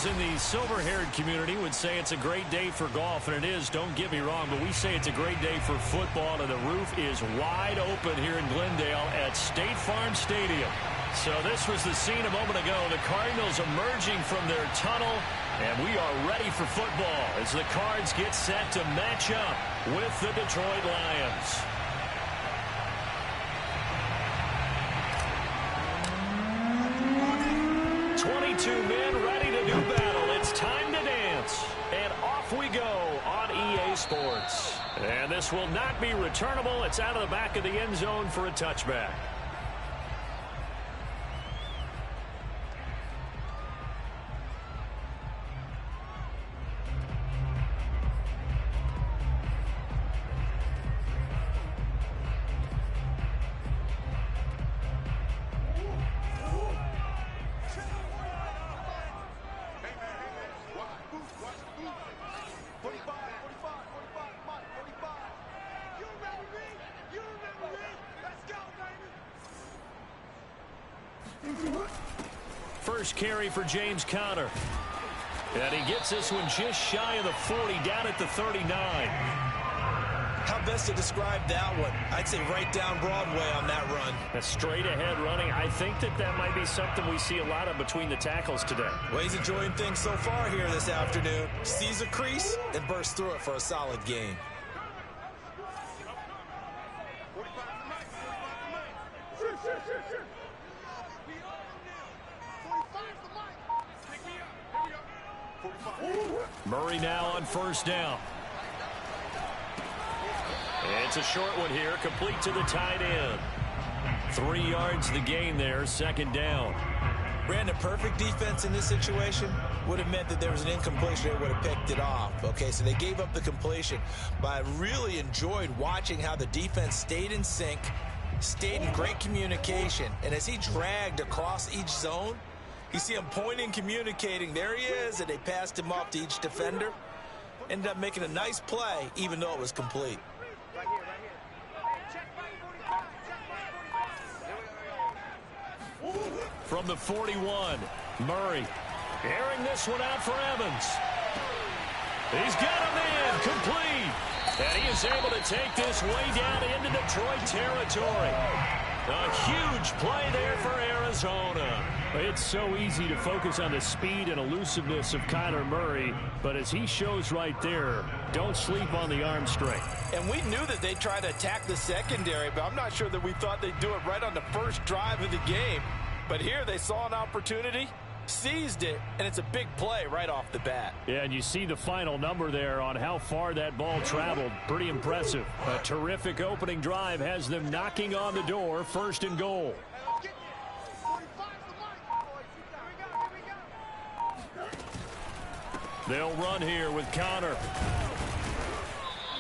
In the silver-haired community would say it's a great day for golf, and it is, don't get me wrong, but we say it's a great day for football, and the roof is wide open here in Glendale at State Farm Stadium. So this was the scene a moment ago, the Cardinals emerging from their tunnel, and we are ready for football as the Cards get set to match up with the Detroit Lions. Men ready to do battle. It's time to dance. And off we go on EA Sports. And this will not be returnable. It's out of the back of the end zone for a touchback. First carry for James Conner. And he gets this one just shy of the 40, down at the 39. How best to describe that one? I'd say right down Broadway on that run. A straight ahead running. I think that might be something we see a lot of between the tackles today. Well, he's enjoying things so far here this afternoon. Sees a crease and bursts through it for a solid gain. Murray now on first down. It's a short one here, complete to the tight end. 3 yards the gain there, second down. Brandon, perfect defense in this situation would have meant that there was an incompletion. They would have picked it off. Okay, so they gave up the completion. But I really enjoyed watching how the defense stayed in sync, stayed in great communication. And as he dragged across each zone, you see him pointing, communicating. There he is, and they passed him off to each defender. Ended up making a nice play, even though it was complete. From the 41, Murray airing this one out for Evans. He's got him in, complete. And he is able to take this way down into Detroit territory. A huge play there for Arizona. It's so easy to focus on the speed and elusiveness of Kyler Murray, but as he shows right there, don't sleep on the arm strength. And we knew that they'd try to attack the secondary, but I'm not sure that we thought they'd do it right on the first drive of the game. But here they saw an opportunity, seized it, and it's a big play right off the bat. Yeah, and you see the final number there on how far that ball traveled. Pretty impressive. A terrific opening drive has them knocking on the door, first and goal. They'll run here with Connor.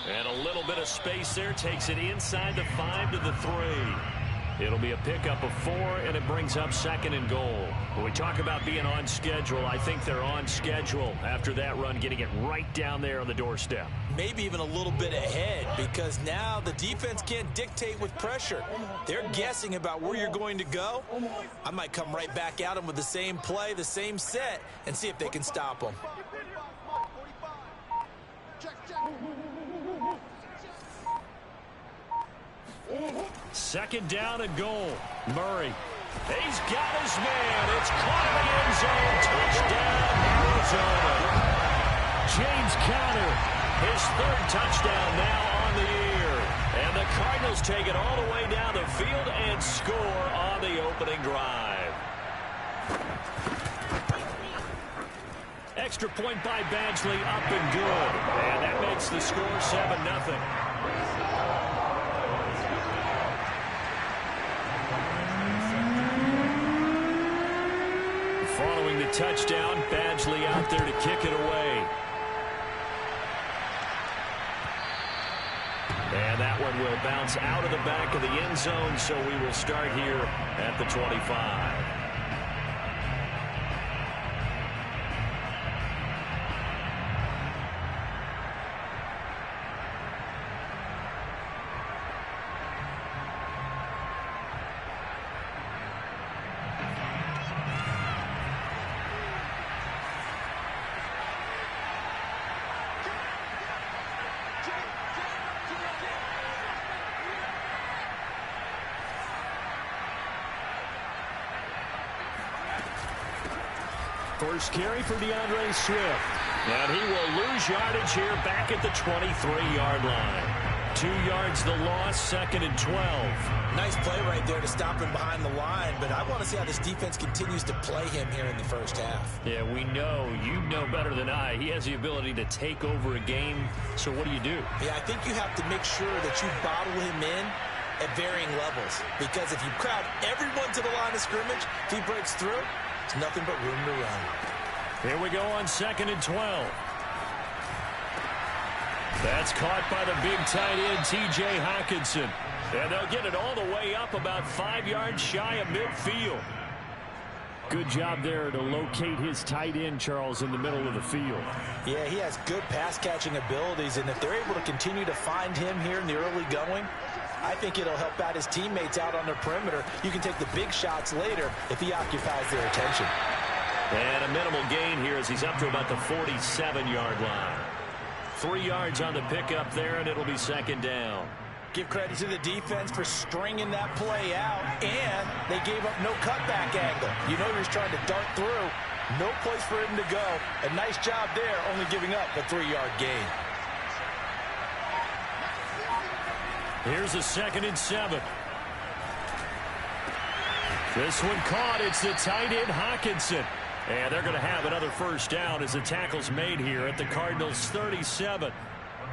And a little bit of space there, takes it inside the 5 to the 3. It'll be a pickup of 4, and it brings up second and goal. When we talk about being on schedule, I think they're on schedule after that run, getting it right down there on the doorstep. Maybe even a little bit ahead, because now the defense can't dictate with pressure. They're guessing about where you're going to go. I might come right back at them with the same play, the same set, and see if they can stop them. Second down and goal. Murray. He's got his man. It's caught in the end zone. Touchdown, Arizona. James Conner, his 3rd touchdown now on the year. And the Cardinals take it all the way down the field and score on the opening drive. Extra point by Badgley, up and good. And that makes the score 7-0. Following the touchdown, Badgley out there to kick it away. And that one will bounce out of the back of the end zone, so we will start here at the 25. First carry for DeAndre Swift. And he will lose yardage here back at the 23-yard line. 2 yards the loss, second and 12. Nice play right there to stop him behind the line, but I want to see how this defense continues to play him here in the first half. Yeah, we know, you know better than I, he has the ability to take over a game, so what do you do? Yeah, I think you have to make sure that you bottle him in at varying levels, because if you crowd everyone to the line of scrimmage, if he breaks through, it's nothing but room to run. Here we go on second and 12. That's caught by the big tight end, T.J. Hockenson. And they'll get it all the way up about 5 yards shy of midfield. Good job there to locate his tight end, Charles, in the middle of the field. Yeah, he has good pass-catching abilities, and if they're able to continue to find him here in the early going, I think it'll help out his teammates out on the perimeter. You can take the big shots later if he occupies their attention. And a minimal gain here as he's up to about the 47-yard line. 3 yards on the pickup there, and it'll be second down. Give credit to the defense for stringing that play out, and they gave up no cutback angle. You know he's trying to dart through. No place for him to go. A nice job there, only giving up a 3-yard gain. Here's a second and 7. This one caught. It's the tight end, Hockenson. And they're going to have another first down as the tackle's made here at the Cardinals' 37.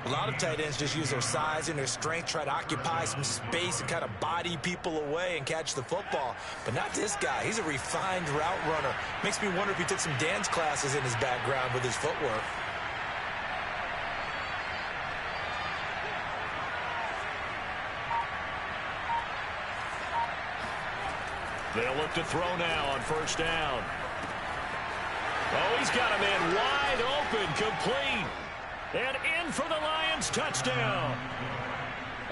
A lot of tight ends just use their size and their strength, try to occupy some space and kind of body people away and catch the football. But not this guy. He's a refined route runner. Makes me wonder if he took some dance classes in his background with his footwork. They'll look to throw now on first down. Oh, he's got a man wide open, complete. And in for the Lions, touchdown.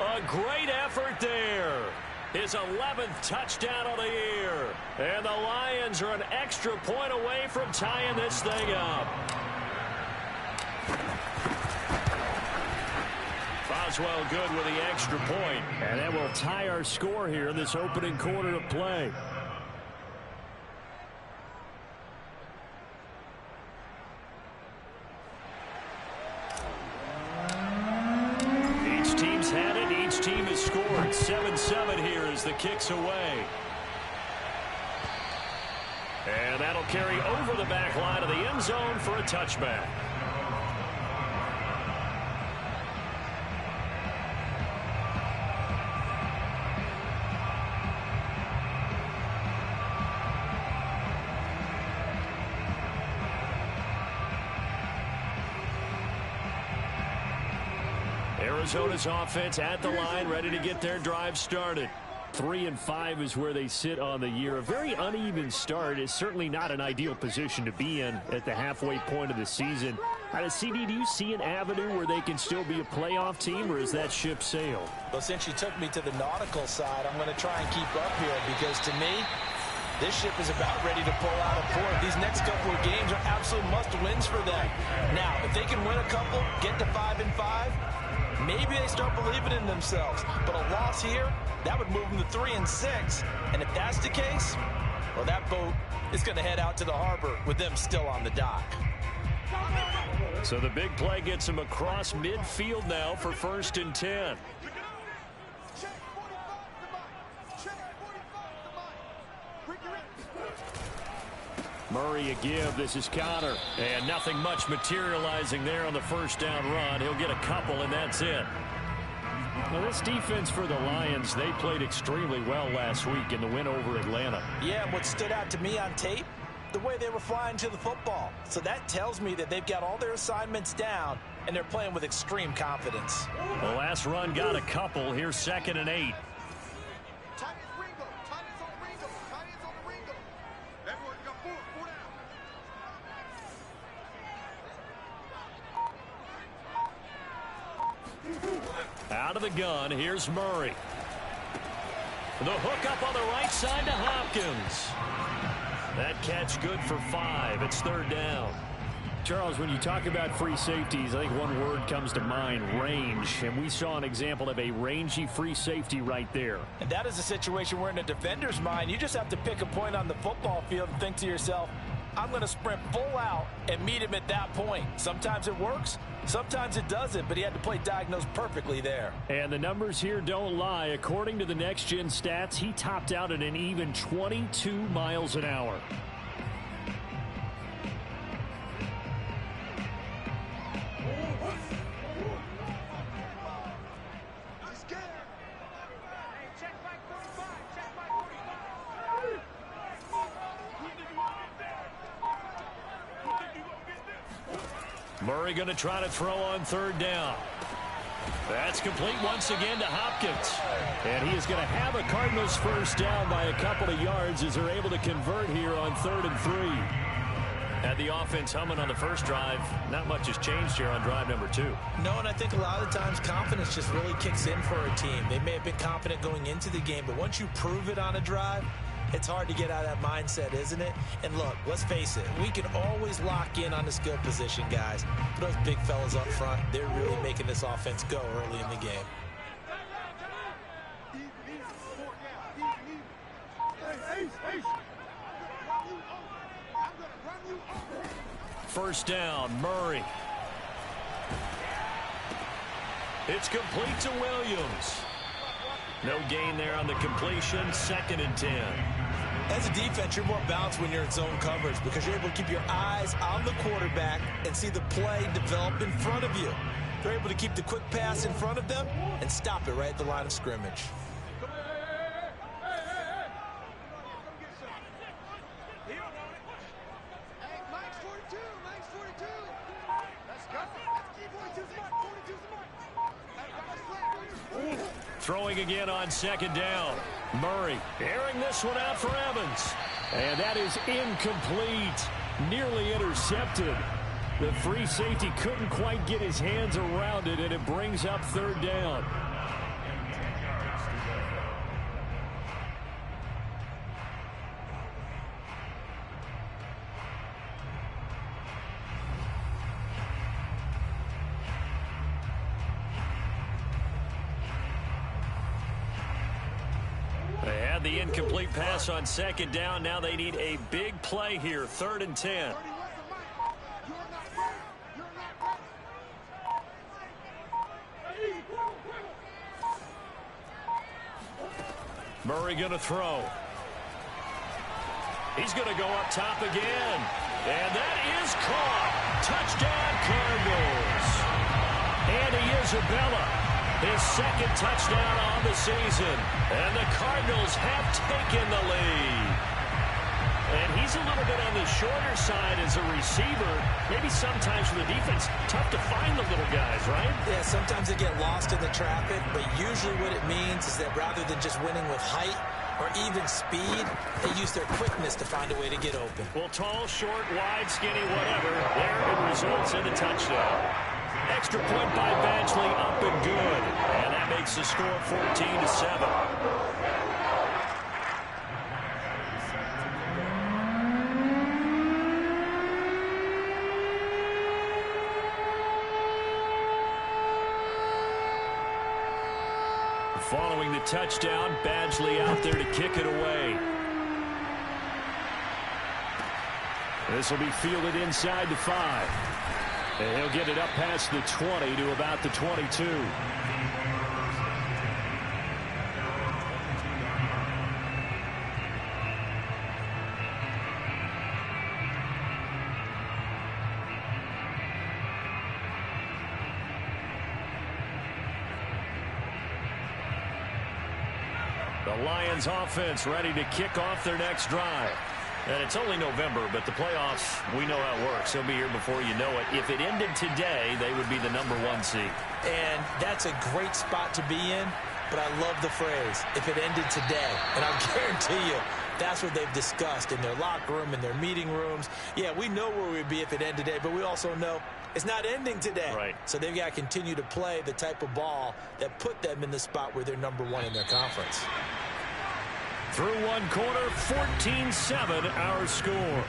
A great effort there. His 11th touchdown of the year. And the Lions are an extra point away from tying this thing up. Boswell good with the extra point. And that will tie our score here in this opening quarter of play. Had it. Each team has scored. 7-7 here as the kick's away. And that'll carry over the back line of the end zone for a touchback. Arizona's offense at the line, ready to get their drive started. 3-5 is where they sit on the year. A very uneven start is certainly not an ideal position to be in at the halfway point of the season. CD, do you see an avenue where they can still be a playoff team, or is that ship sailed? Well, since you took me to the nautical side, I'm going to try and keep up here because to me, this ship is about ready to pull out of port. These next couple of games are absolute must-wins for them. Now, if they can win a couple, get to 5-5, maybe they start believing in themselves. But a loss here, that would move them to 3-6. And if that's the case, well, that boat is going to head out to the harbor with them still on the dock. So the big play gets them across midfield now for 1st and 10. Murray a give. This is Connor. And nothing much materializing there on the first down run. He'll get a couple, and that's it. Well, this defense for the Lions, they played extremely well last week in the win over Atlanta. Yeah, and what stood out to me on tape, the way they were flying to the football. So that tells me that they've got all their assignments down, and they're playing with extreme confidence. The last run got a couple. Here's 2nd and 8. Out of the gun, here's Murray. The hook up on the right side to Hopkins. That catch good for 5. It's 3rd down. Charles, when you talk about free safeties, I think one word comes to mind, range. And we saw an example of a rangy free safety right there. And that is a situation where in a defender's mind, you just have to pick a point on the football field and think to yourself, I'm going to sprint full out and meet him at that point. Sometimes it works, sometimes it doesn't, but he had to play diagnosed perfectly there. And the numbers here don't lie. According to the Next Gen stats, he topped out at an even 22 miles an hour. Murray going to try to throw on 3rd down. That's complete once again to Hopkins. And he is going to have a Cardinals first down by a couple of yards as they're able to convert here on 3rd and 3. Had the offense humming on the first drive. Not much has changed here on drive number 2. No, and I think a lot of times confidence just really kicks in for a team. They may have been confident going into the game, but once you prove it on a drive, it's hard to get out of that mindset, isn't it? And look, let's face it, we can always lock in on the skill position, guys. But those big fellas up front, they're really making this offense go early in the game. First down, Murray. It's complete to Williams. No gain there on the completion. 2nd and 10. As a defense, you're more balanced when you're in zone coverage because you're able to keep your eyes on the quarterback and see the play develop in front of you. They're able to keep the quick pass in front of them and stop it right at the line of scrimmage. Throwing again on second down. Murray airing this one out for Evans. And that is incomplete. Nearly intercepted. The free safety couldn't quite get his hands around it, and it brings up third down. They had the incomplete pass on second down. Now they need a big play here, 3rd and 10. Murray going to throw. He's going to go up top again. And that is caught. Touchdown, Cardinals. Andy Isabella, his 2nd touchdown on the season. And the Cardinals have taken the lead. And he's a little bit on the shorter side as a receiver. Maybe sometimes for the defense, tough to find the little guys, right? Yeah, sometimes they get lost in the traffic, but usually what it means is that rather than just winning with height or even speed, they use their quickness to find a way to get open. Well, tall, short, wide, skinny, whatever, there it results in a touchdown. Extra point by Badgley, up and good. And that makes the score 14-7. Following the touchdown, Badgley out there to kick it away. This will be fielded inside the 5. And he'll get it up past the 20 to about the 22. The Lions offense ready to kick off their next drive. And it's only November, but the playoffs, we know how it works. They'll be here before you know it. If it ended today, they would be the #1 seed. And that's a great spot to be in, but I love the phrase, if it ended today. And I'll guarantee you, that's what they've discussed in their locker room, in their meeting rooms. Yeah, we know where we'd be if it ended today, but we also know it's not ending today. Right. So they've got to continue to play the type of ball that put them in the spot where they're #1 in their conference. Through one quarter, 14-7 our score.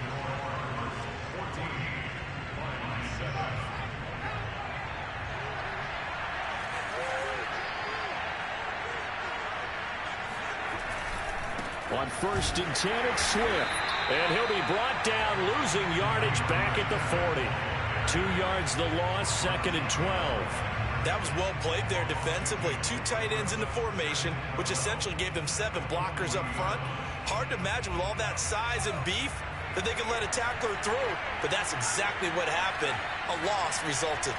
On 1st and 10, it's Swift. And he'll be brought down, losing yardage back at the 40. 2 yards the loss, 2nd and 12. That was well played there defensively. 2 tight ends in the formation, which essentially gave them 7 blockers up front. Hard to imagine with all that size and beef that they could let a tackler through, but that's exactly what happened. A loss resulted.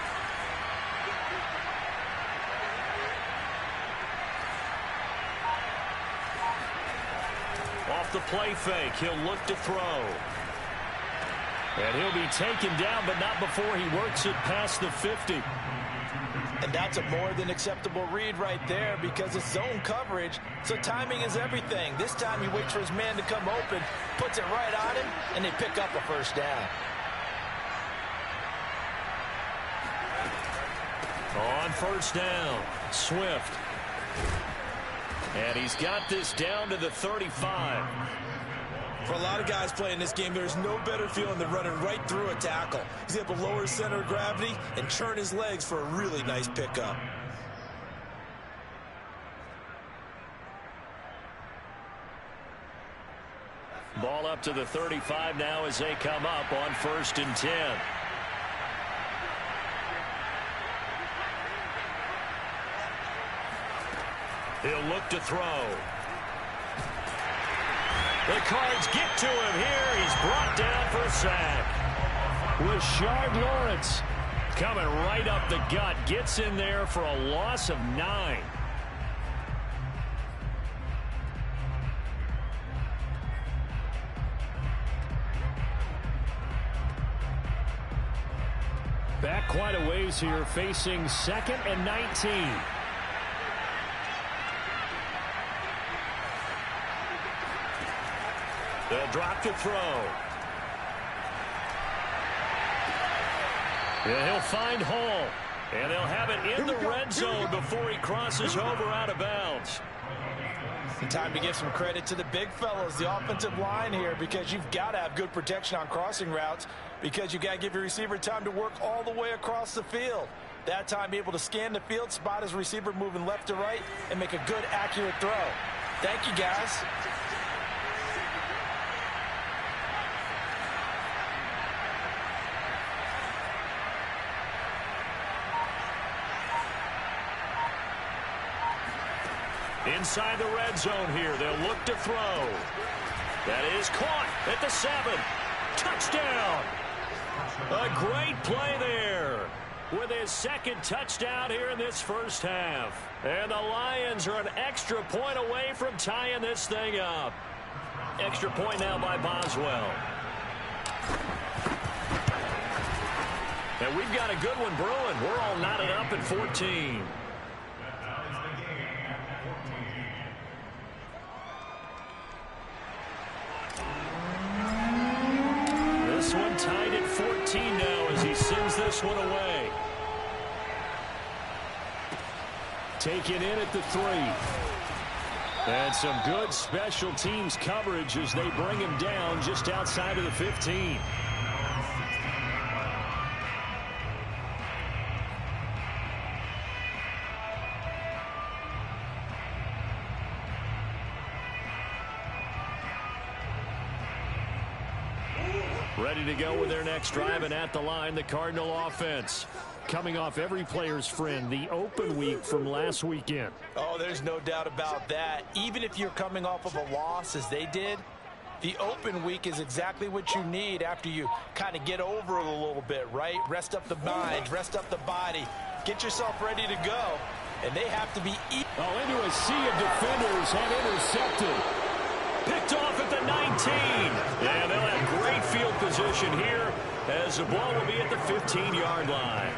Off the play fake, he'll look to throw. And he'll be taken down, but not before he works it past the 50. And that's a more than acceptable read right there because it's zone coverage, so timing is everything. This time he waits for his man to come open, puts it right on him, and they pick up a 1st down. On 1st down, Swift. And he's got this down to the 35. For a lot of guys playing this game, there's no better feeling than running right through a tackle. He's able to lower his center of gravity and churn his legs for a really nice pickup. Ball up to the 35 now as they come up on 1st and 10. He'll look to throw. The Cards get to him here. He's brought down for a sack. Rashard Lawrence coming right up the gut. Gets in there for a loss of 9. Back quite a ways here, facing 2nd and 19. They'll drop to throw. Yeah, he'll find Hall. And they'll have it in the red zone before he crosses over out of bounds. Time to give some credit to the big fellows, the offensive line here, because you've got to have good protection on crossing routes, because you've got to give your receiver time to work all the way across the field. That time, be able to scan the field, spot his receiver moving left to right, and make a good, accurate throw. Thank you, guys. Inside the red zone here, they'll look to throw. That is caught at the 7. Touchdown! A great play there with his 2nd touchdown here in this first half. And the Lions are an extra point away from tying this thing up. Extra point now by Boswell. And we've got a good one brewing. We're all knotted up at 14. This one tied at 14 now as he sends this one away. Taken in at the 3. And some good special teams coverage as they bring him down just outside of the 15. Ready to go with their next drive, and at the line, the Cardinal offense. Coming off every player's friend, the open week from last weekend. Oh, there's no doubt about that. Even if you're coming off of a loss as they did, the open week is exactly what you need after you kind of get over it a little bit, right? Rest up the mind, rest up the body, get yourself ready to go. And they have to be into a sea of defenders and intercepted. Picked off at the 19. And they'll have great field position here as the ball will be at the 15-yard line.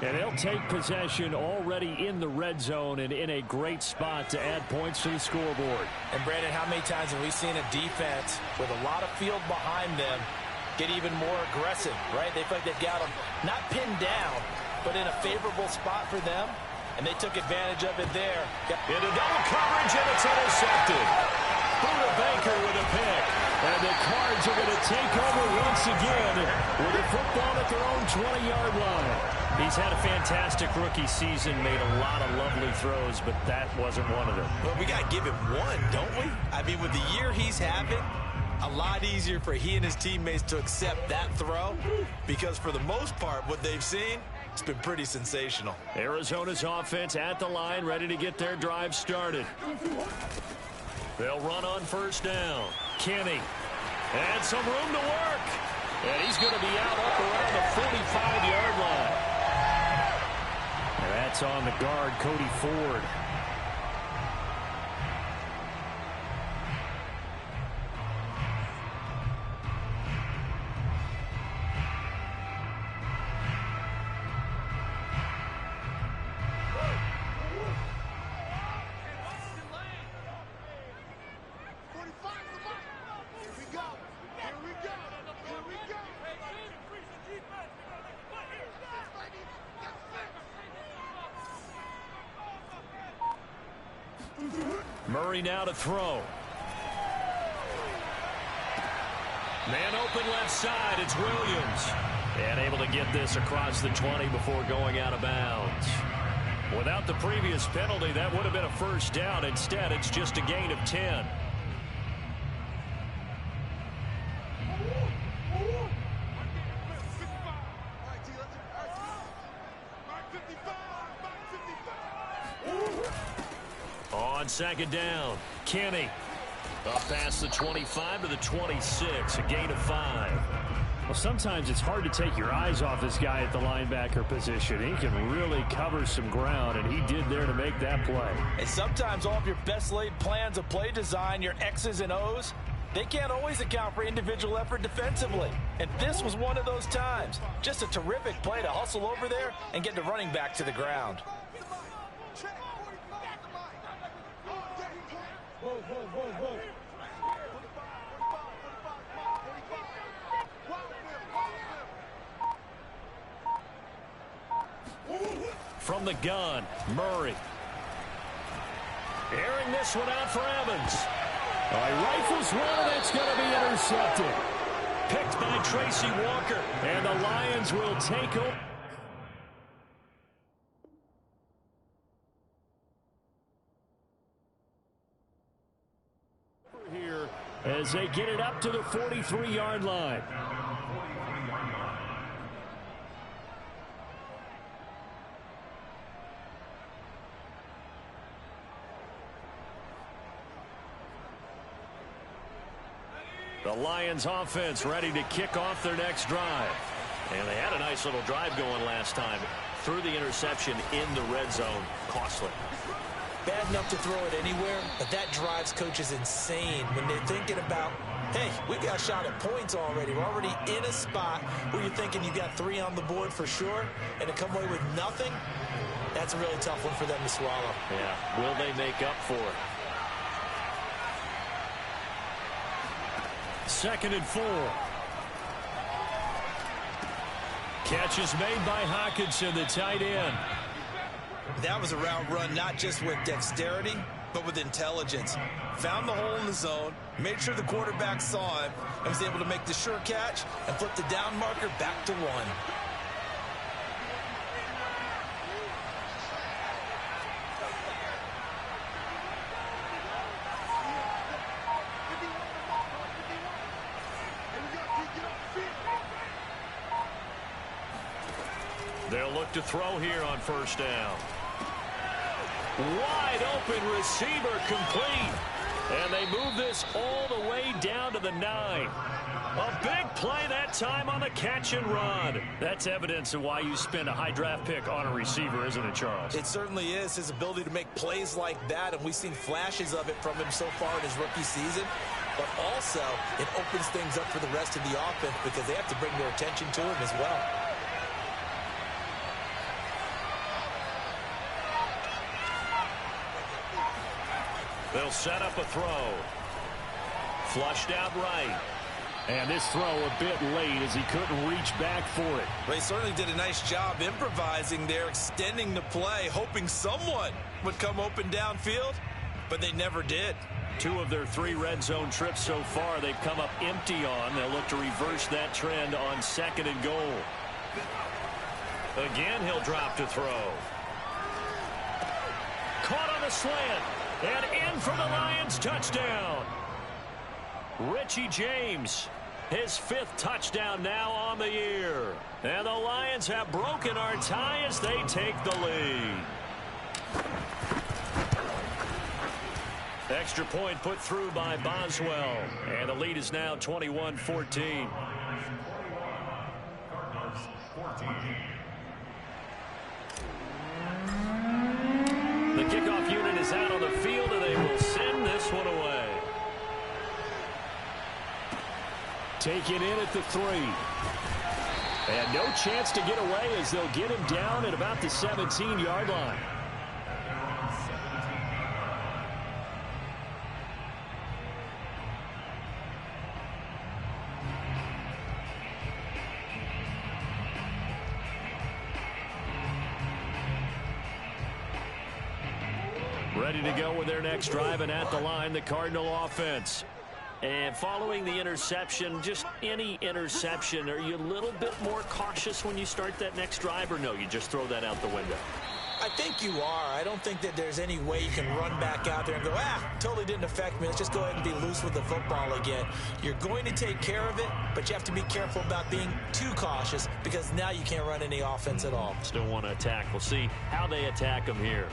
And they'll take possession already in the red zone and in a great spot to add points to the scoreboard. And, Brandon, how many times have we seen a defense with a lot of field behind them get even more aggressive, right? They feel like they've got them not pinned down, but in a favorable spot for them, and they took advantage of it there. Into double coverage, and it's intercepted. Buda Baker with a pick. And the Cards are going to take over once again with the football at their own 20-yard line. He's had a fantastic rookie season, made a lot of lovely throws, but that wasn't one of them. Well, we got to give him one, don't we? I mean, with the year he's having, a lot easier for he and his teammates to accept that throw, because for the most part, what they've seen, it's been pretty sensational. Arizona's offense at the line, ready to get their drive started. They'll run on first down. Kenny. And some room to work. And he's going to be out up around the 45-yard line. And that's on the guard, Cody Ford. Murray now to throw. Man open left side. It's Williams. And able to get this across the 20 before going out of bounds. Without the previous penalty, that would have been a first down. Instead, it's just a gain of 10. On second down, Kenny. Up past the 25 to the 26, a gain of 5. Well, sometimes it's hard to take your eyes off this guy at the linebacker position. He can really cover some ground, and he did there to make that play. And sometimes all of your best laid plans of play design, your X's and O's, they can't always account for individual effort defensively. And this was one of those times. Just a terrific play to hustle over there and get the running back to the ground. From the gun, Murray. Airing this one out for Evans. Rifles one, that's going to be intercepted. Picked by Tracy Walker. And the Lions will take over. Here as they get it up to the 43-yard line. The Lions offense ready to kick off their next drive. And they had a nice little drive going last time. Threw the interception in the red zone. Costly. Bad enough to throw it anywhere, but that drives coaches insane when they're thinking about, hey, we got a shot at points already. We're already in a spot where you're thinking you got 3 on the board for sure, and to come away with nothing, that's a really tough one for them to swallow. Yeah, will they make up for it? 2nd and 4. Catch is made by Hockenson, the tight end. That was a route run not just with dexterity, but with intelligence. Found the hole in the zone, made sure the quarterback saw him, and was able to make the sure catch and flip the down marker back to 1. They'll look to throw here on 1st down. Wide open receiver complete. And they move this all the way down to the 9. A big play that time on the catch and run. That's evidence of why you spend a high draft pick on a receiver, isn't it, Charles? It certainly is. His ability to make plays like that, and we've seen flashes of it from him so far in his rookie season. But also, it opens things up for the rest of the offense because they have to bring their attention to him as well. They'll set up a throw. Flushed out right. And this throw a bit late as he couldn't reach back for it. They certainly did a nice job improvising there, extending the play, hoping someone would come open downfield, but they never did. 2 of their 3 red zone trips so far they've come up empty on. They'll look to reverse that trend on 2nd and goal. Again, he'll drop to throw. Caught on the slant. And in for the Lions, touchdown. Richie James, his 5th touchdown now on the year. And the Lions have broken our tie as they take the lead. Extra point put through by Boswell. And the lead is now 21-14. The kickoff unit is out on the field, and they will send this one away. Taken in at the 3. And no chance to get away as they'll get him down at about the 17-yard line. Ready to go with their next drive, and at the line, the Cardinal offense. And following the interception, just any interception, are you a little bit more cautious when you start that next drive, or no, you just throw that out the window? I think you are. I don't think that there's any way you can run back out there and go, totally didn't affect me. Let's just go ahead and be loose with the football again. You're going to take care of it, but you have to be careful about being too cautious because now you can't run any offense at all. Still want to attack. We'll see how they attack them here.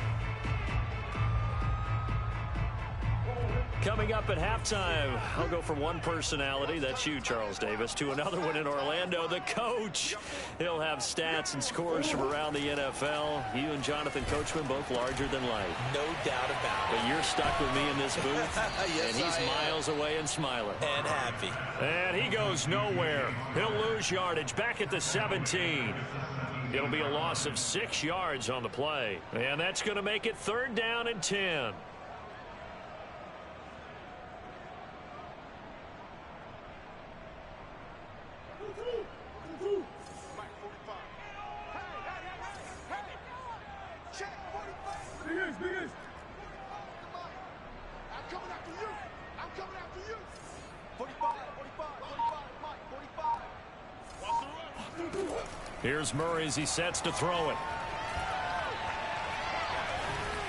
Coming up at halftime, I'll go from one personality, that's you, Charles Davis, to another one in Orlando, the coach. He'll have stats and scores from around the NFL. You and Jonathan Coachman both larger than life. No doubt about it. But you're stuck with me in this booth, yes, and he's miles away and smiling. And happy. And he goes nowhere. He'll lose yardage back at the 17. It'll be a loss of 6 yards on the play. And that's going to make it 3rd down and 10. Here's Murray as he sets to throw it.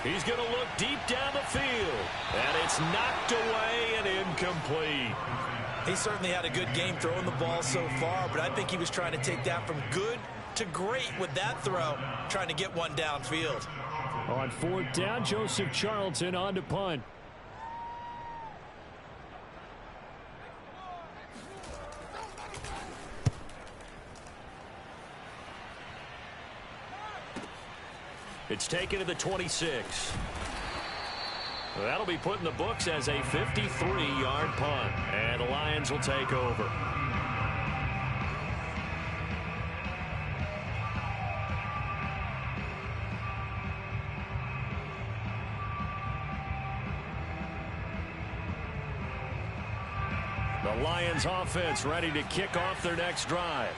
He's going to look deep down the field. And it's knocked away and incomplete. He certainly had a good game throwing the ball so far, but I think he was trying to take that from good to great with that throw, trying to get one downfield. On 4th down, Joseph Charlton on to punt. It's taken to the 26. That'll be put in the books as a 53-yard punt. And the Lions will take over. The Lions offense ready to kick off their next drive.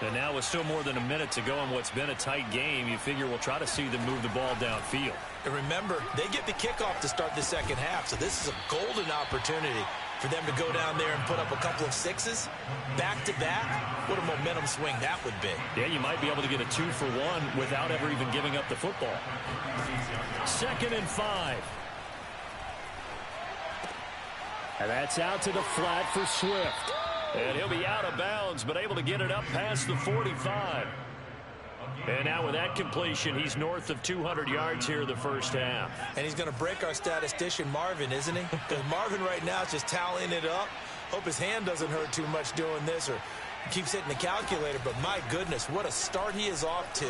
And now with still more than a minute to go in what's been a tight game, you figure we'll try to see them move the ball downfield. And remember, they get the kickoff to start the second half, so this is a golden opportunity for them to go down there and put up a couple of 6s back-to-back. What a momentum swing that would be. Yeah, you might be able to get a 2-for-1 without ever even giving up the football. 2nd and 5. And that's out to the flat for Swift. And he'll be out of bounds, but able to get it up past the 45. And now with that completion, he's north of 200 yards here in the first half. And he's going to break our statistician, Marvin, isn't he? Because Marvin right now is just tallying it up. Hope his hand doesn't hurt too much doing this, or keeps hitting the calculator. But my goodness, what a start he is off to.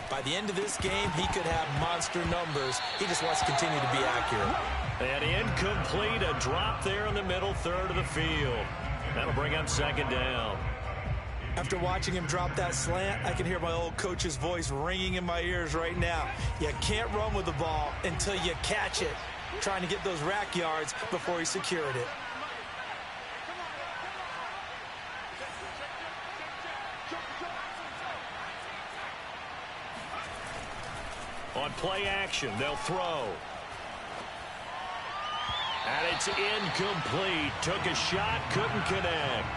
By the end of this game, he could have monster numbers. He just wants to continue to be accurate. And incomplete, a drop there in the middle third of the field. That'll bring up 2nd down. After watching him drop that slant, I can hear my old coach's voice ringing in my ears right now. You can't run with the ball until you catch it. Trying to get those rack yards before he secured it. On play action, they'll throw. And it's incomplete. Took a shot, couldn't connect.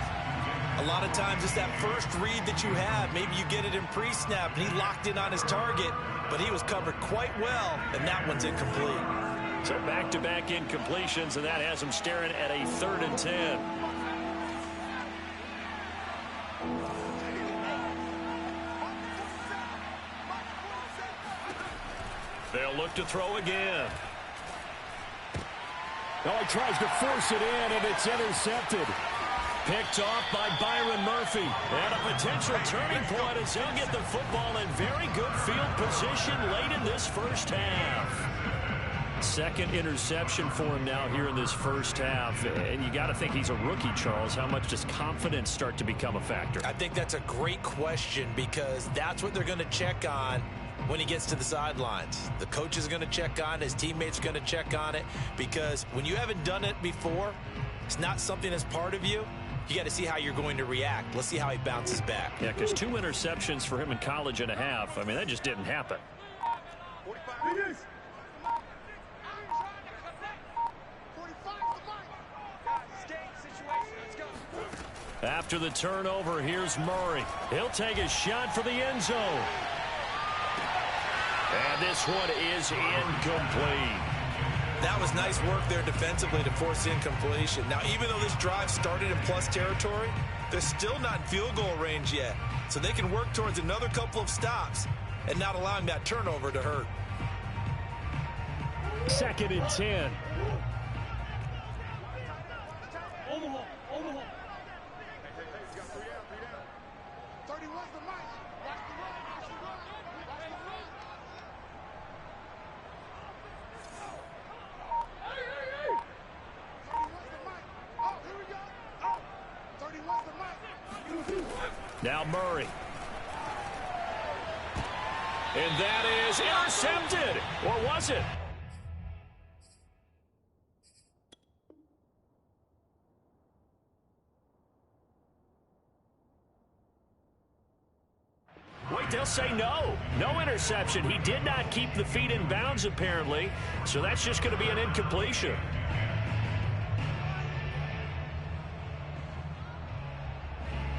A lot of times it's that first read that you have. Maybe you get it in pre-snap, and he locked in on his target, but he was covered quite well, and that one's incomplete. So back-to-back incompletions, and that has him staring at a 3rd and 10. They'll look to throw again. Oh, he tries to force it in, and it's intercepted. Picked off by Byron Murphy. And a potential turning point as he'll get the football in very good field position late in this first half. 2nd interception for him now here in this first half. And you got to think he's a rookie, Charles. How much does confidence start to become a factor? I think that's a great question, because that's what they're going to check on when he gets to the sidelines. The coach is going to check on it. His teammates are going to check on it, because when you haven't done it before, it's not something that's part of you. You got to see how you're going to react. Let's see how he bounces back. Yeah, because 2 interceptions for him in college and a half. I mean, that just didn't happen. After the turnover, here's Murray. He'll take a shot for the end zone. And this one is incomplete. That was nice work there defensively to force incompletion. Now, even though this drive started in plus territory, they're still not in field goal range yet. So they can work towards another couple of stops and not allowing that turnover to hurt. 2nd and 10. Now Murray. And that is intercepted. Or was it? Wait, they'll say no. No interception. He did not keep the feet in bounds, apparently. So that's just going to be an incompletion.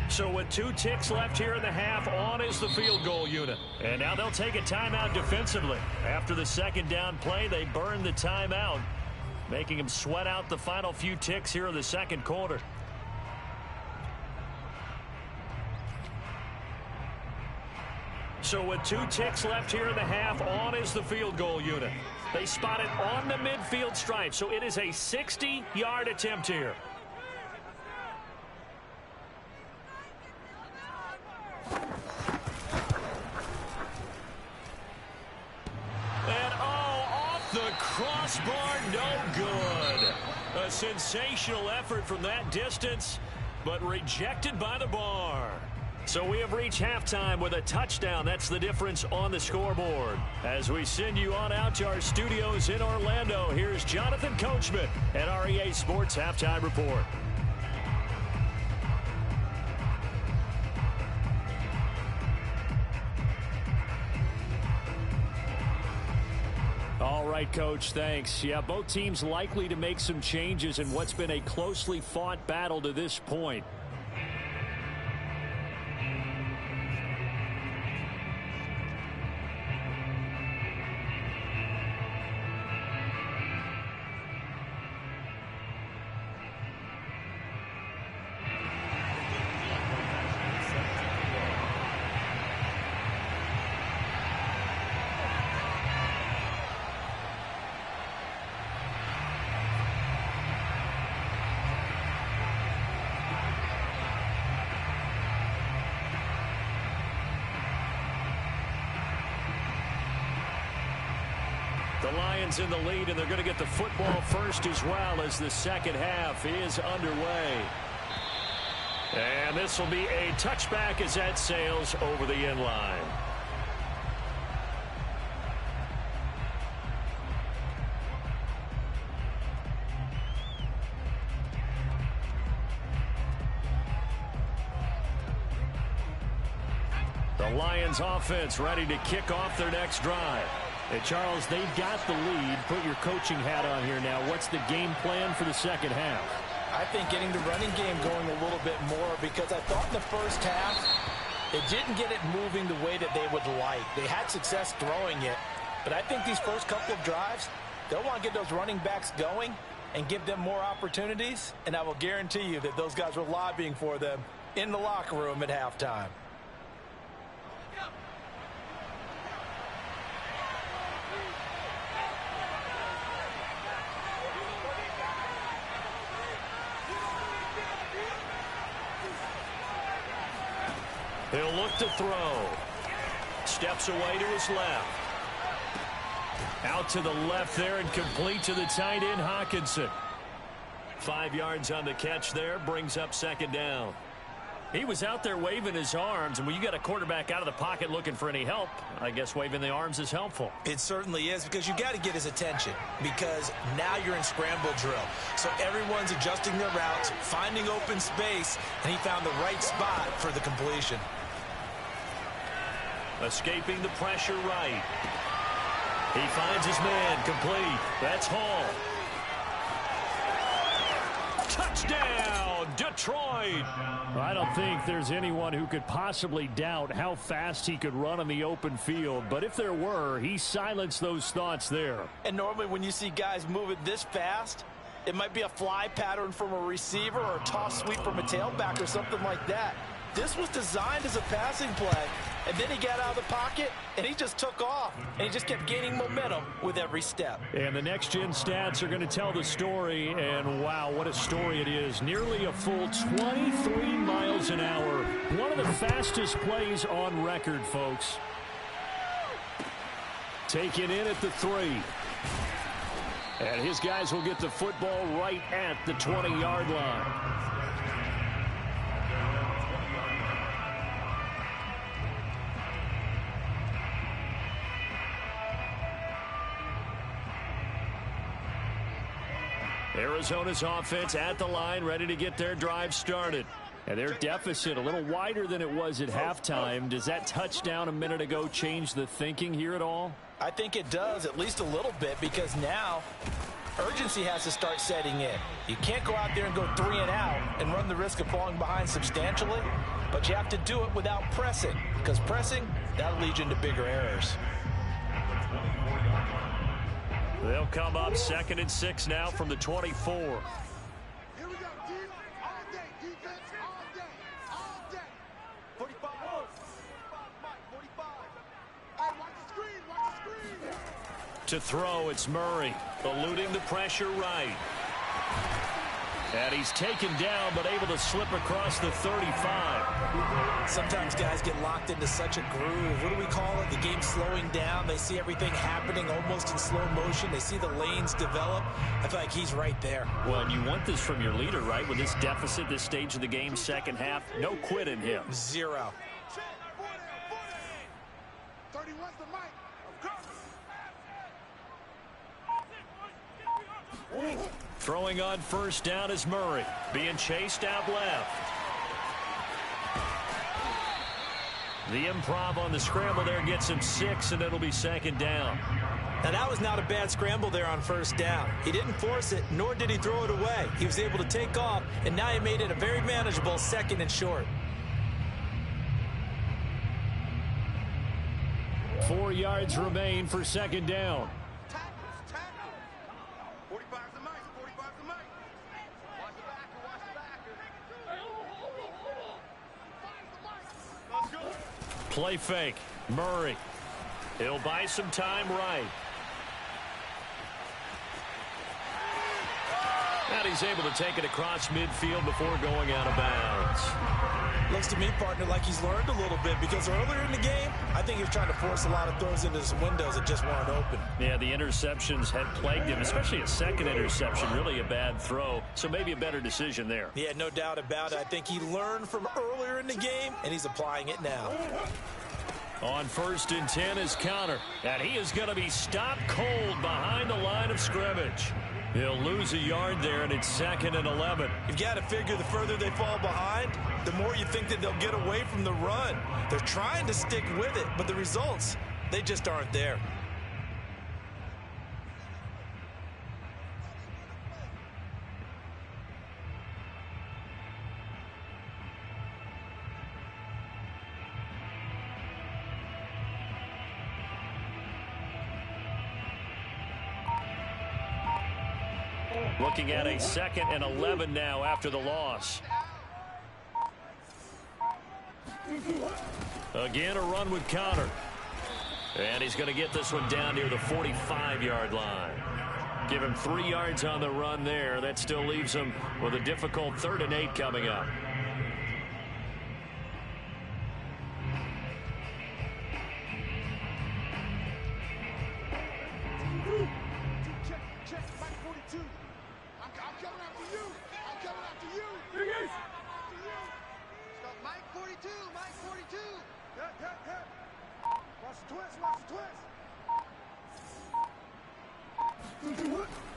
So with 2 ticks left here in the half, on is the field goal unit. And now they'll take a timeout defensively. After the second down play, they burn the timeout, making them sweat out the final few ticks here in the second quarter. So with 2 ticks left here in the half, on is the field goal unit. They spot it on the midfield stripe, so it is a 60-yard attempt here. And off the crossbar, no good. A sensational effort from that distance, but rejected by the bar. So we have reached halftime with a touchdown. That's the difference on the scoreboard. As we send you on out to our studios in Orlando, here's Jonathan Coachman at our EA Sports Halftime Report. All right, Coach, thanks. Yeah, both teams likely to make some changes in what's been a closely fought battle to this point. The Lions in the lead, and they're going to get the football first as well as the second half is underway. And this will be a touchback as that sails over the end line. The Lions offense ready to kick off their next drive. Hey, Charles, they've got the lead. Put your coaching hat on here now. What's the game plan for the second half? I think getting the running game going a little bit more, because I thought in the first half they didn't get it moving the way that they would like. They had success throwing it, but I think these first couple of drives, they'll want to get those running backs going and give them more opportunities, and I will guarantee you that those guys were lobbying for them in the locker room at halftime. He'll look to throw. Steps away to his left. Out to the left there and complete to the tight end, Hawkinson. 5 yards on the catch there, brings up second down. He was out there waving his arms, and when you got a quarterback out of the pocket looking for any help, I guess waving the arms is helpful. It certainly is, because you got to get his attention, because now you're in scramble drill. So everyone's adjusting their routes, finding open space, and he found the right spot for the completion. Escaping the pressure right. He finds his man, complete. That's Hall. Touchdown, Detroit. I don't think there's anyone who could possibly doubt how fast he could run on the open field. But if there were, he silenced those thoughts there. And normally when you see guys moving this fast, it might be a fly pattern from a receiver or a toss sweep from a tailback or something like that. This was designed as a passing play, and then he got out of the pocket, and he just took off, and he just kept gaining momentum with every step. And the next-gen stats are going to tell the story, and wow, what a story it is. Nearly a full 23 miles an hour. One of the fastest plays on record, folks. Taken in at the 3. And his guys will get the football right at the 20-yard line. Arizona's offense at the line, ready to get their drive started. And their deficit a little wider than it was at halftime. Does that touchdown a minute ago change the thinking here at all? I think it does, at least a little bit, because now urgency has to start setting in. You can't go out there and go 3 and out and run the risk of falling behind substantially, but you have to do it without pressing, because pressing, that'll lead you into bigger errors. They'll come up 2nd and 6 now from the 24. Here we go, team. All day, defense, all day, all day. 45. 45. Hey, watch the screen, watch the screen. To throw, it's Murray, eluding the pressure right. And he's taken down, but able to slip across the 35. Sometimes guys get locked into such a groove. What do we call it? The game slowing down. They see everything happening almost in slow motion. They see the lanes develop. I feel like he's right there. Well, and you want this from your leader, right? With this deficit, this stage of the game, second half, no quit in him. 0. 31's the mic. Throwing on first down is Murray, being chased out left. The improv on the scramble there gets him 6, and it'll be 2nd down. Now, that was not a bad scramble there on first down. He didn't force it, nor did he throw it away. He was able to take off, and now he made it a very manageable 2nd and short. 4 yards remain for 2nd down. Play fake. Murray. He'll buy some time right. And he's able to take it across midfield before going out of bounds. Looks to me, partner, like he's learned a little bit, because earlier in the game, I think he was trying to force a lot of throws into some windows that just weren't open. Yeah, the interceptions had plagued him, especially a second interception, really a bad throw. So maybe a better decision there. Yeah, no doubt about it. I think he learned from earlier in the game, and he's applying it now. On 1st and 10 is Counter, and he is going to be stopped cold behind the line of scrimmage. He'll lose a yard there, and it's 2nd and 11. You've got to figure the further they fall behind, the more you think that they'll get away from the run. They're trying to stick with it, but the results, they just aren't there. Looking at a 2nd and 11 now after the loss. Again, a run with Counter. And he's going to get this one down near the 45-yard line. Give him 3 yards on the run there. That still leaves him with a difficult 3rd and 8 coming up.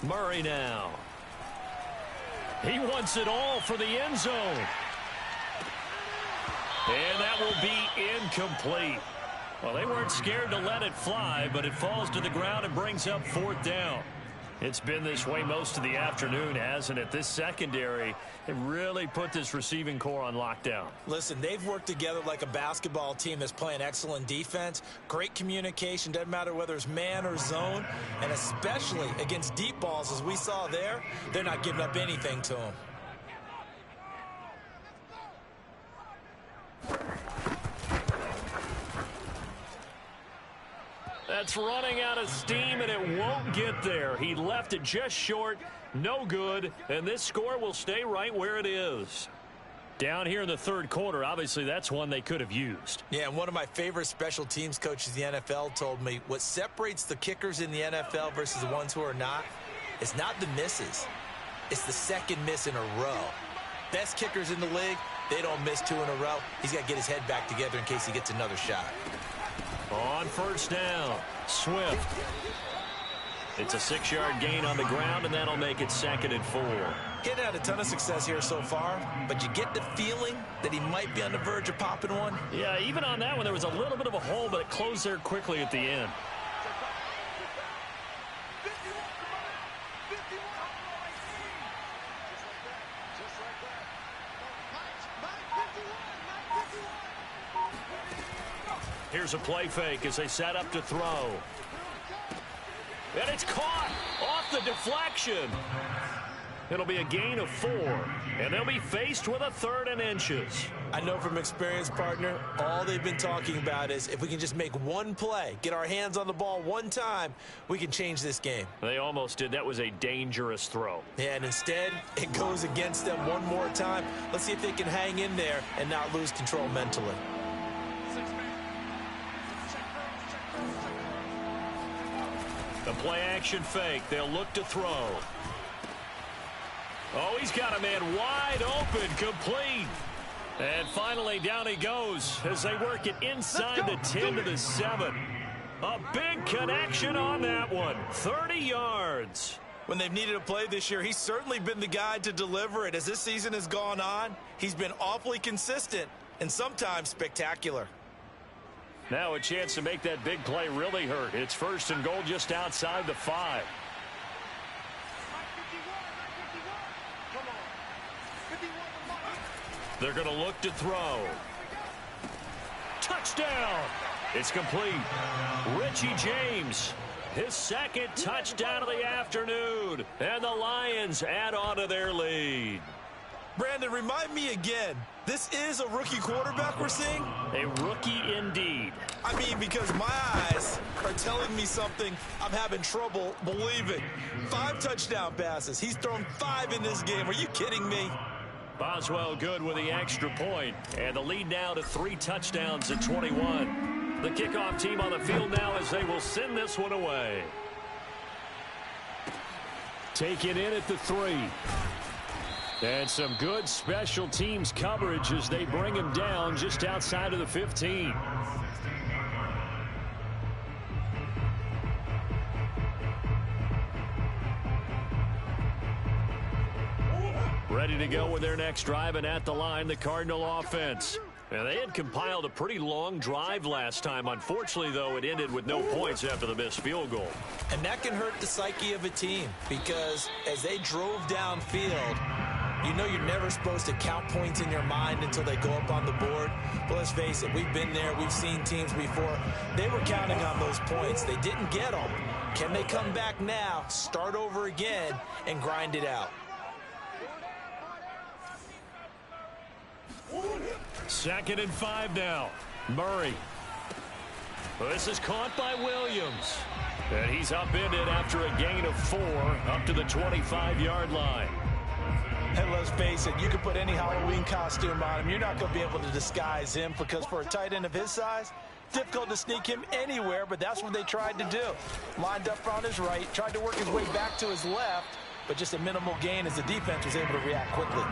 Murray now. He wants it all for the end zone. And that will be incomplete. Well, they weren't scared to let it fly, but it falls to the ground and brings up 4th down. It's been this way most of the afternoon, hasn't it? This secondary, it really put this receiving core on lockdown. Listen, they've worked together like a basketball team that's playing excellent defense. Great communication, doesn't matter whether it's man or zone. And especially against deep balls, as we saw there, they're not giving up anything to them. That's running out of steam, and it won't get there. He left it just short, no good, and this score will stay right where it is. Down here in the 3rd quarter, obviously that's one they could have used. Yeah, and one of my favorite special teams coaches in the NFL told me what separates the kickers in the NFL versus the ones who are not is not the misses. It's the 2nd miss in a row. Best kickers in the league, they don't miss 2 in a row. He's got to get his head back together in case he gets another shot. On 1st down, Swift. It's a 6-yard gain on the ground, and that'll make it 2nd and 4. He hadn't had a ton of success here so far, but you get the feeling that he might be on the verge of popping one. Yeah, even on that one, there was a little bit of a hole, but it closed there quickly at the end. Here's a play fake as they set up to throw. And it's caught off the deflection. It'll be a gain of 4, and they'll be faced with a 3rd and inches. I know from experience, partner, all they've been talking about is if we can just make one play, get our hands on the ball one time, we can change this game. They almost did. That was a dangerous throw. Yeah, and instead, it goes against them one more time. Let's see if they can hang in there and not lose control mentally. The play-action fake. They'll look to throw. Oh, he's got a man wide open, complete. And finally, down he goes as they work it inside the 10 to the 7. A big connection on that one. 30 yards. When they've needed a play this year, he's certainly been the guy to deliver it. As this season has gone on, he's been awfully consistent and sometimes spectacular. Now a chance to make that big play really hurt. It's 1st and goal just outside the 5. They're going to look to throw. Touchdown! It's complete. Richie James, his 2nd touchdown of the afternoon. And the Lions add on to their lead. Brandon, remind me again, this is a rookie quarterback we're seeing? A rookie indeed. I mean, because my eyes are telling me something I'm having trouble believing. 5 touchdown passes. He's thrown 5 in this game. Are you kidding me? Boswell good with the extra point. And the lead now to 3 touchdowns at 21. The kickoff team on the field now as they will send this one away. Taken in at the 3. And some good special teams coverage as they bring him down just outside of the 15. Ready to go with their next drive, and at the line, the Cardinal offense. And they had compiled a pretty long drive last time. Unfortunately, though, it ended with no points after the missed field goal. And that can hurt the psyche of a team because as they drove downfield, you know you're never supposed to count points in your mind until they go up on the board. But let's face it, we've been there. We've seen teams before. They were counting on those points. They didn't get them. Can they come back now, start over again, and grind it out? 2nd and 5 now. Murray. Well, this is caught by Williams. And he's upended after a gain of 4 up to the 25-yard line. And let's face it, you can put any Halloween costume on him. You're not going to be able to disguise him because for a tight end of his size, difficult to sneak him anywhere, but that's what they tried to do. Lined up on his right, tried to work his way back to his left, but just a minimal gain as the defense was able to react quickly.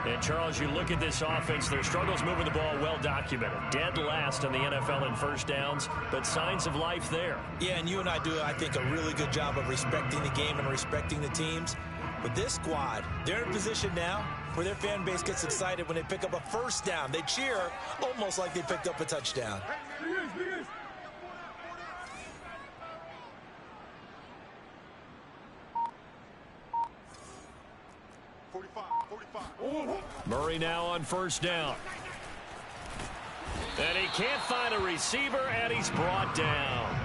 And, Charles, you look at this offense, their struggles moving the ball well documented. Dead last in the NFL in first downs, but signs of life there. Yeah, and you and I do, I think, a really good job of respecting the game and respecting the teams. But this squad, they're in a position now where their fan base gets excited when they pick up a first down. They cheer almost like they picked up a touchdown. Murray now on first down. And he can't find a receiver, and he's brought down.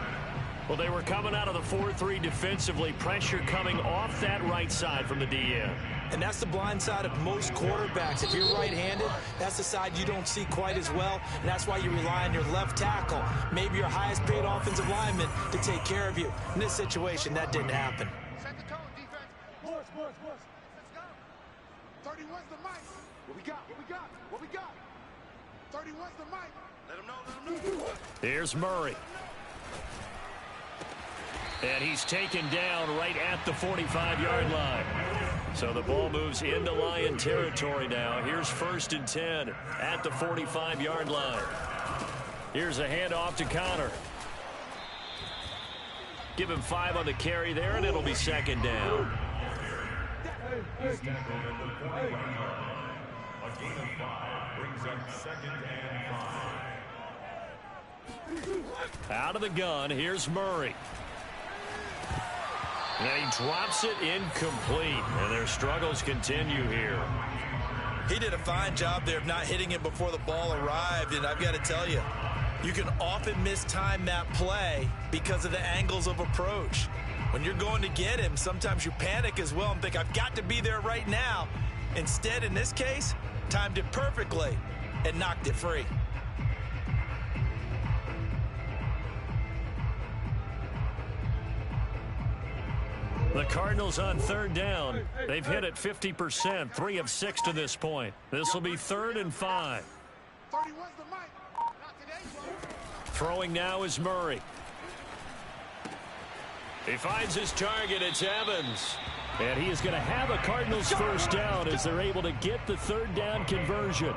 Well, they were coming out of the 4-3 defensively. Pressure coming off that right side from the DN. And that's the blind side of most quarterbacks. If you're right-handed, that's the side you don't see quite as well, and that's why you rely on your left tackle, maybe your highest-paid offensive lineman, to take care of you. In this situation, that didn't happen. Set the tone, defense. Boys. Let's go. 31's the mic. What we got? 31's the mic. Let him know. Here's Murray. And he's taken down right at the 45-yard line. So the ball moves into Lion territory now. Here's 1st and 10 at the 45-yard line. Here's a handoff to Connor. Give him 5 on the carry there, and it'll be second down. A gain of 5 brings up second and 5. Out of the gun, here's Murray. And he drops it incomplete, and their struggles continue here. He did a fine job there of not hitting it before the ball arrived, and I've got to tell you, you can often mistime that play because of the angles of approach. When you're going to get him, sometimes you panic as well and think, I've got to be there right now. Instead, in this case, timed it perfectly and knocked it free. The Cardinals on third down. They've hit it 50%, 3 of 6 to this point. This will be 3rd and 5. Throwing now is Murray. He finds his target. It's Evans. And he is going to have a Cardinals first down as they're able to get the 3rd down conversion.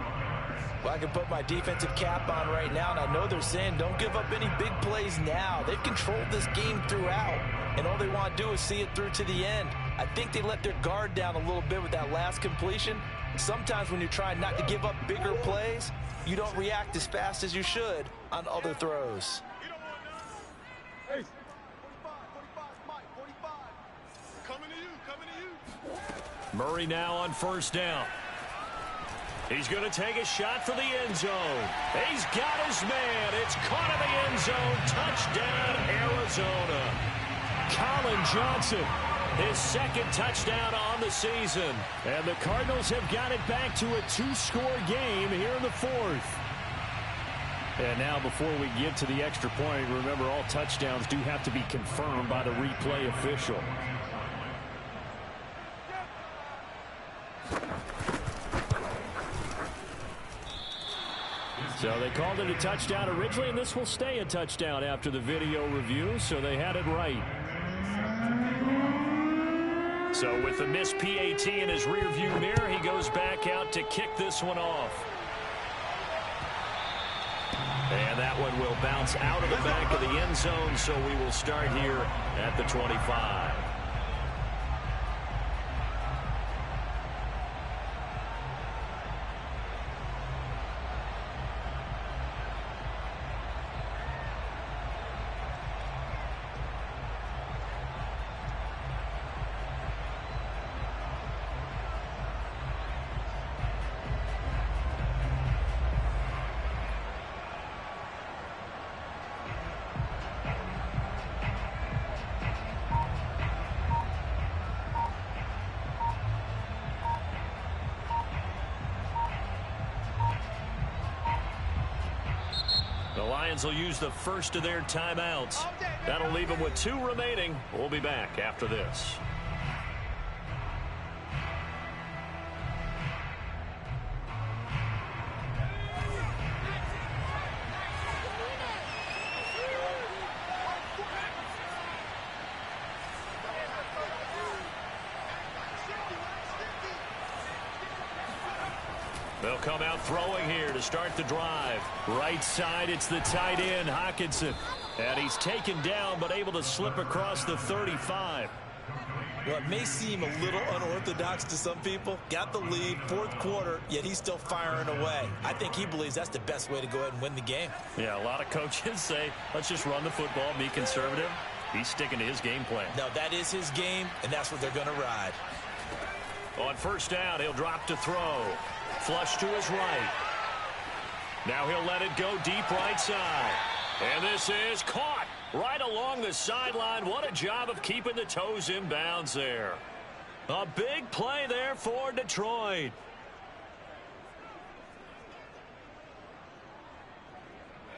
Well, I can put my defensive cap on right now, and I know they're saying don't give up any big plays now. They've controlled this game throughout, and all they want to do is see it through to the end. I think they let their guard down a little bit with that last completion. Sometimes when you're trying not to give up bigger plays, you don't react as fast as you should on other throws. Hey, 45, Mike, 45. Coming to you. Murray now on first down. He's going to take a shot for the end zone. He's got his man. It's caught in the end zone. Touchdown, Arizona. Colin Johnson, his 2nd touchdown on the season. And the Cardinals have got it back to a 2-score game here in the 4th. And now before we get to the extra point, remember all touchdowns do have to be confirmed by the replay official. So they called it a touchdown originally, and this will stay a touchdown after the video review, so they had it right. So with the missed PAT in his rearview mirror, he goes back out to kick this one off. And that one will bounce out of the back of the end zone, so we will start here at the 25. The Lions will use the first of their timeouts. That'll leave them with 2 remaining. We'll be back after this. They'll come out throwing here to start the drive. Right side, it's the tight end, Hockenson. And he's taken down, but able to slip across the 35. Well, it may seem a little unorthodox to some people. Got the lead, 4th quarter, yet he's still firing away. I think he believes that's the best way to go ahead and win the game. Yeah, a lot of coaches say, let's just run the football, be conservative. He's sticking to his game plan. No, that is his game, and that's what they're going to ride. On first down, he'll drop to throw. Flush to his right. Now he'll let it go deep right side. And this is caught right along the sideline. What a job of keeping the toes in bounds there. A big play there for Detroit.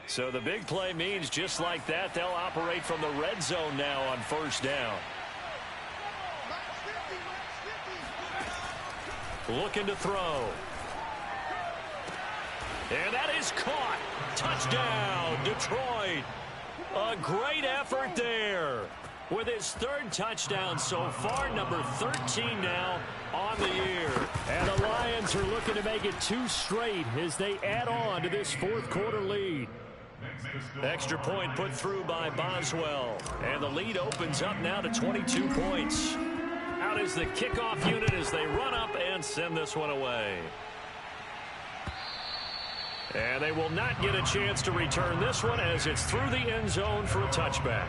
So the big play means just like that, they'll operate from the red zone now on first down. Looking to throw. And that is caught. Touchdown, Detroit. A great effort there. With his 3rd touchdown so far, number 13 now on the year. And the Lions are looking to make it 2 straight as they add on to this 4th quarter lead. Extra point put through by Boswell. And the lead opens up now to 22 points. Out is the kickoff unit as they run up and send this one away. And they will not get a chance to return this one as it's through the end zone for a touchback.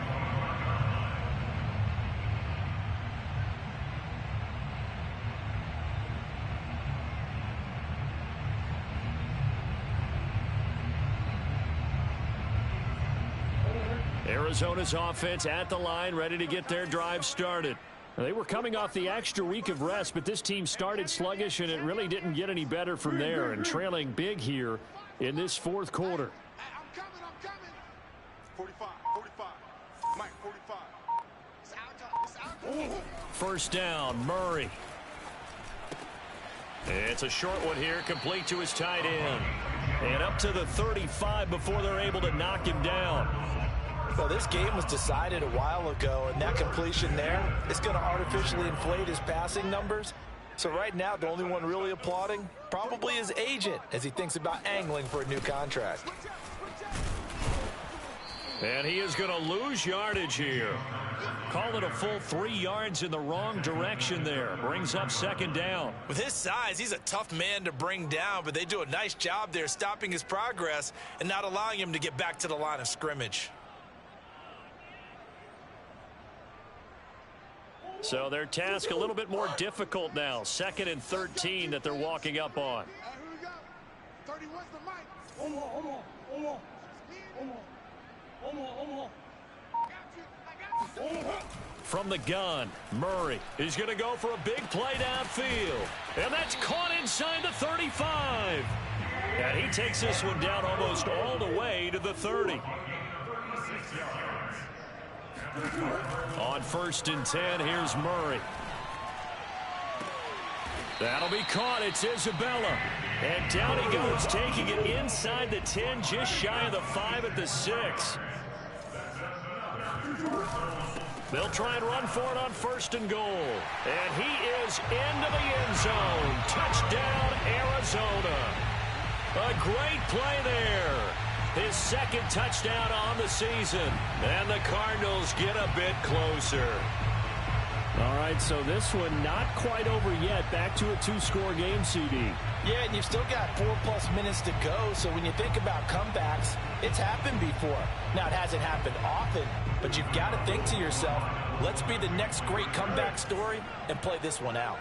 Arizona's offense at the line, ready to get their drive started. They were coming off the extra week of rest, but this team started sluggish, and it really didn't get any better from there, and trailing big here in this fourth quarter. I'm coming. 45. Mike, 45. It's out. First down, Murray. It's a short one here, complete to his tight end. And up to the 35 before they're able to knock him down. Well, this game was decided a while ago, and that completion there is going to artificially inflate his passing numbers. So right now, the only one really applauding probably his agent as he thinks about angling for a new contract. And he is going to lose yardage here. Call it a full 3 yards in the wrong direction there. Brings up second down. With his size, he's a tough man to bring down, but they do a nice job there stopping his progress and not allowing him to get back to the line of scrimmage. So their task a little bit more difficult now. 2nd and 13 that they're walking up on. Here we go. 31's the mic. From the gun, Murray is going to go for a big play downfield. And that's caught inside the 35. And he takes this one down almost all the way to the 30. On 1st and 10, here's Murray. That'll be caught. It's Isabella. And down he goes, taking it inside the 10, just shy of the 5 at the 6. They'll try and run for it on 1st and goal. And he is into the end zone. Touchdown, Arizona. A great play there. His 2nd touchdown on the season. And the Cardinals get a bit closer. All right, so this one not quite over yet. Back to a 2-score game, CD. Yeah, and you've still got 4+ minutes to go, so when you think about comebacks, it's happened before. Now, it hasn't happened often, but you've got to think to yourself, let's be the next great comeback story and play this one out.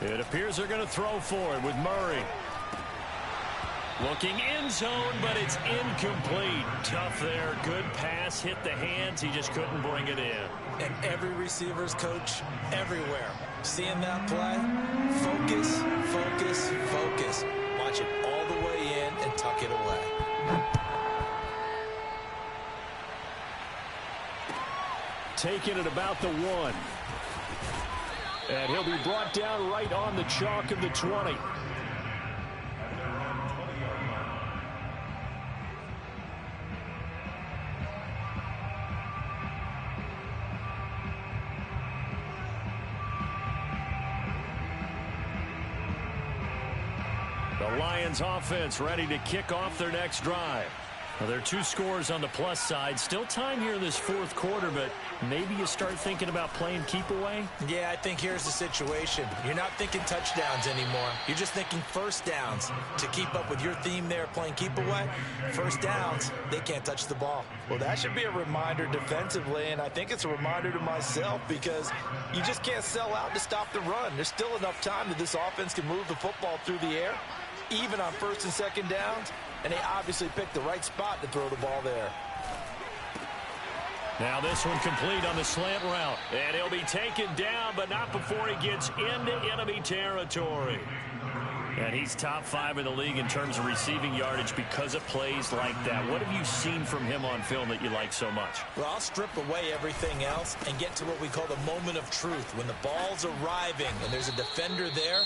It appears they're going to throw for it with Murray. Looking end zone, but it's incomplete. Tough there. Good pass. Hit the hands. He just couldn't bring it in. And every receiver's coach everywhere. Seeing that play, focus, focus, focus. Watch it all the way in and tuck it away. Taking it about the 1. And he'll be brought down right on the chalk of the 20. The Lions offense ready to kick off their next drive. Well, there are 2 scores on the plus side. Still time here in this 4th quarter, but maybe you start thinking about playing keep away? Yeah, I think here's the situation. You're not thinking touchdowns anymore. You're just thinking first downs. To keep up with your theme there, playing keep away, first downs, they can't touch the ball. Well, that should be a reminder defensively, and I think it's a reminder to myself because you just can't sell out to stop the run. There's still enough time that this offense can move the football through the air, even on 1st and 2nd downs, and they obviously picked the right spot to throw the ball there. Now this one complete on the slant route. And he'll be taken down, but not before he gets into enemy territory. And he's top 5 in the league in terms of receiving yardage because of plays like that. What have you seen from him on film that you like so much? Well, I'll strip away everything else and get to what we call the moment of truth. When the ball's arriving and there's a defender there,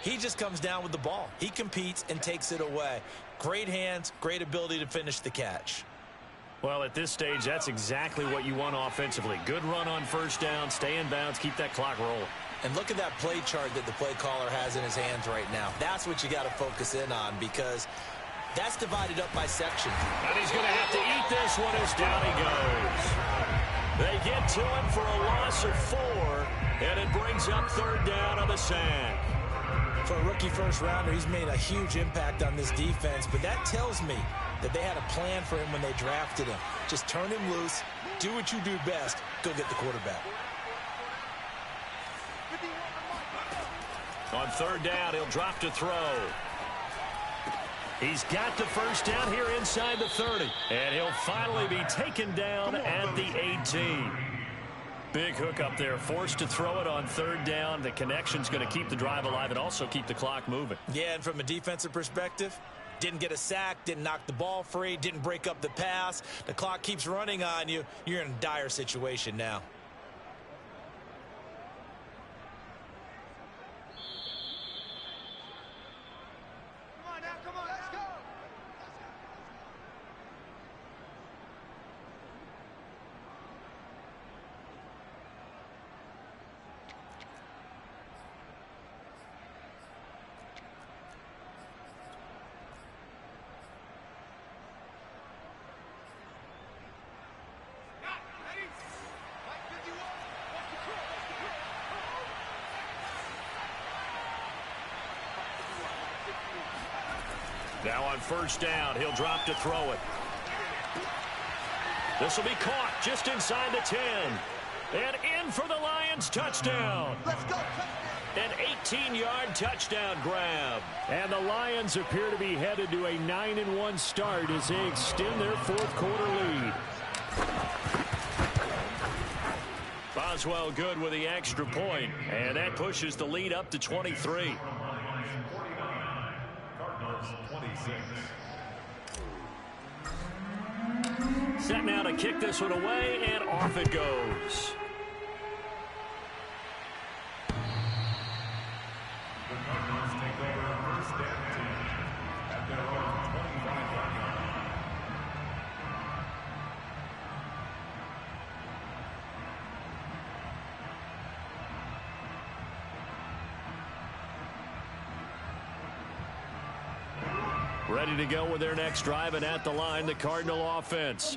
he just comes down with the ball. He competes and takes it away. Great hands, great ability to finish the catch. Well, at this stage, that's exactly what you want offensively. Good run on 1st down, stay in bounds, keep that clock rolling. And look at that play chart that the play caller has in his hands right now. That's what you got to focus in on, because that's divided up by section. And he's going to have to eat this one as down he goes. They get to him for a loss of 4, and it brings up 3rd down on the sack. For a rookie first-rounder, he's made a huge impact on this defense, but that tells me that they had a plan for him when they drafted him. Just turn him loose, do what you do best, go get the quarterback. On 3rd down, he'll drop to throw. He's got the first down here inside the 30, and he'll finally be taken down at the 18. Big hook up there, forced to throw it on 3rd down. The connection's going to keep the drive alive and also keep the clock moving. Yeah, and from a defensive perspective, didn't get a sack, didn't knock the ball free, didn't break up the pass. The clock keeps running on you. You're in a dire situation now. Now on 1st down, he'll drop to throw it. This will be caught just inside the 10. And in for the Lions touchdown. Let's go. An 18-yard touchdown grab. And the Lions appear to be headed to a 9-1 start as they extend their 4th quarter lead. Boswell good with the extra point, and that pushes the lead up to 23. Set now to kick this one away, and off it goes. The Cardinals take over 1st and 10 at their own 25-yard line. Ready to go with their next drive, and at the line, the Cardinal offense.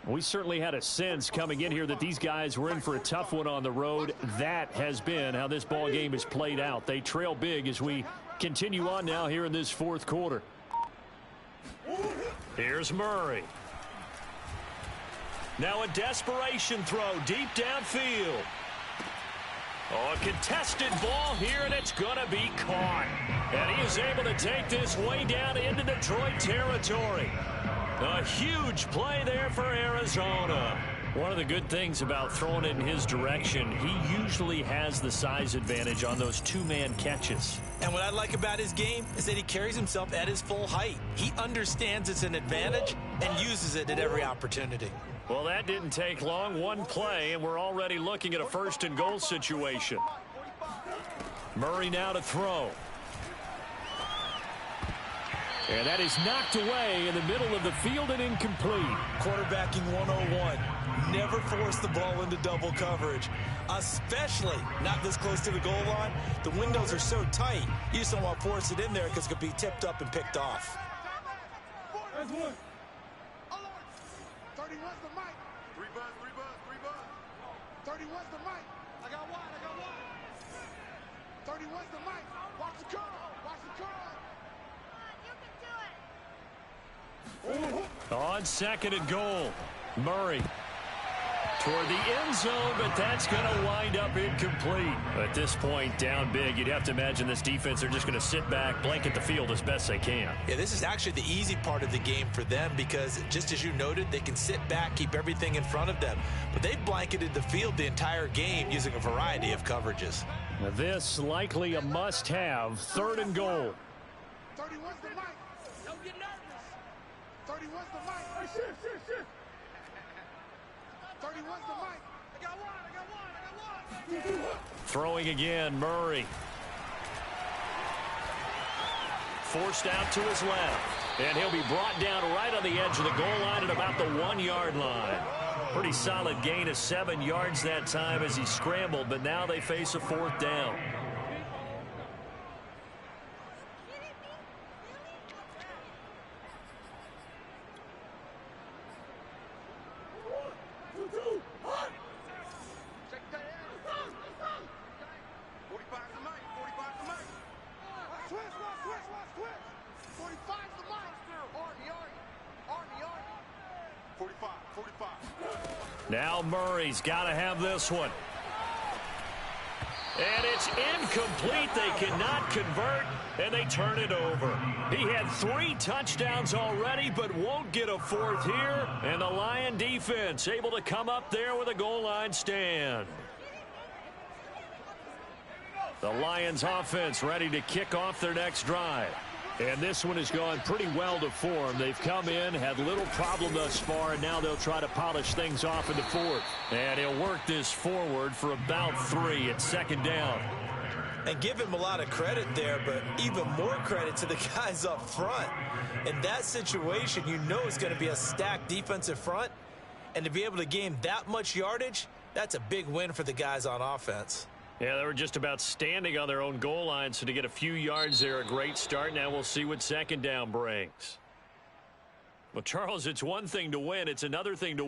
We certainly had a sense coming in here that these guys were in for a tough one on the road. That has been how this ball game is played out. They trail big as we continue on now here in this 4th quarter. Here's Murray. Now a desperation throw deep downfield. Oh, a contested ball here, and it's going to be caught. And he is able to take this way down into Detroit territory. A huge play there for Arizona. One of the good things about throwing it in his direction, he usually has the size advantage on those 2-man catches. And what I like about his game is that he carries himself at his full height. He understands it's an advantage and uses it at every opportunity. Well, that didn't take long. One play, and we're already looking at a 1st and goal situation. Murray now to throw. And that is knocked away in the middle of the field and incomplete. Quarterbacking 101. Never force the ball into double coverage, especially not this close to the goal line. The windows are so tight, you just don't want to force it in there because it could be tipped up and picked off. 31's the mic. 3 buzz. 31's the mic. I got one. 31's the mic. Watch the curl. On 2nd and goal, Murray toward the end zone, but that's going to wind up incomplete. At this point, down big, you'd have to imagine this defense are just going to sit back, blanket the field as best they can. Yeah, this is actually the easy part of the game for them because, just as you noted, they can sit back, keep everything in front of them. But they've blanketed the field the entire game using a variety of coverages. Now this likely a must-have, 3rd and goal. 31's the mic. Don't get nervous. 31's the mic. Shit. 31's the mic. I got one. Throwing again, Murray. Forced out to his left. And he'll be brought down right on the edge of the goal line at about the 1-yard line. Pretty solid gain of 7 yards that time as he scrambled, but now they face a 4th down. Now Murray's got to have this one. And it's incomplete. They cannot convert, and they turn it over. He had 3 touchdowns already, but won't get a 4th here. And the Lion defense able to come up there with a goal line stand. The Lions offense ready to kick off their next drive. And this one has gone pretty well to form. They've come in, had little problem thus far, and now they'll try to polish things off in the 4th. And he'll work this forward for about 3 at 2nd down. And give him a lot of credit there, but even more credit to the guys up front. In that situation, you know it's going to be a stacked defensive front. And to be able to gain that much yardage, that's a big win for the guys on offense. Yeah, they were just about standing on their own goal line, so to get a few yards there, a great start. Now we'll see what 2nd down brings. Well, Charles, it's one thing to win. It's another thing to win.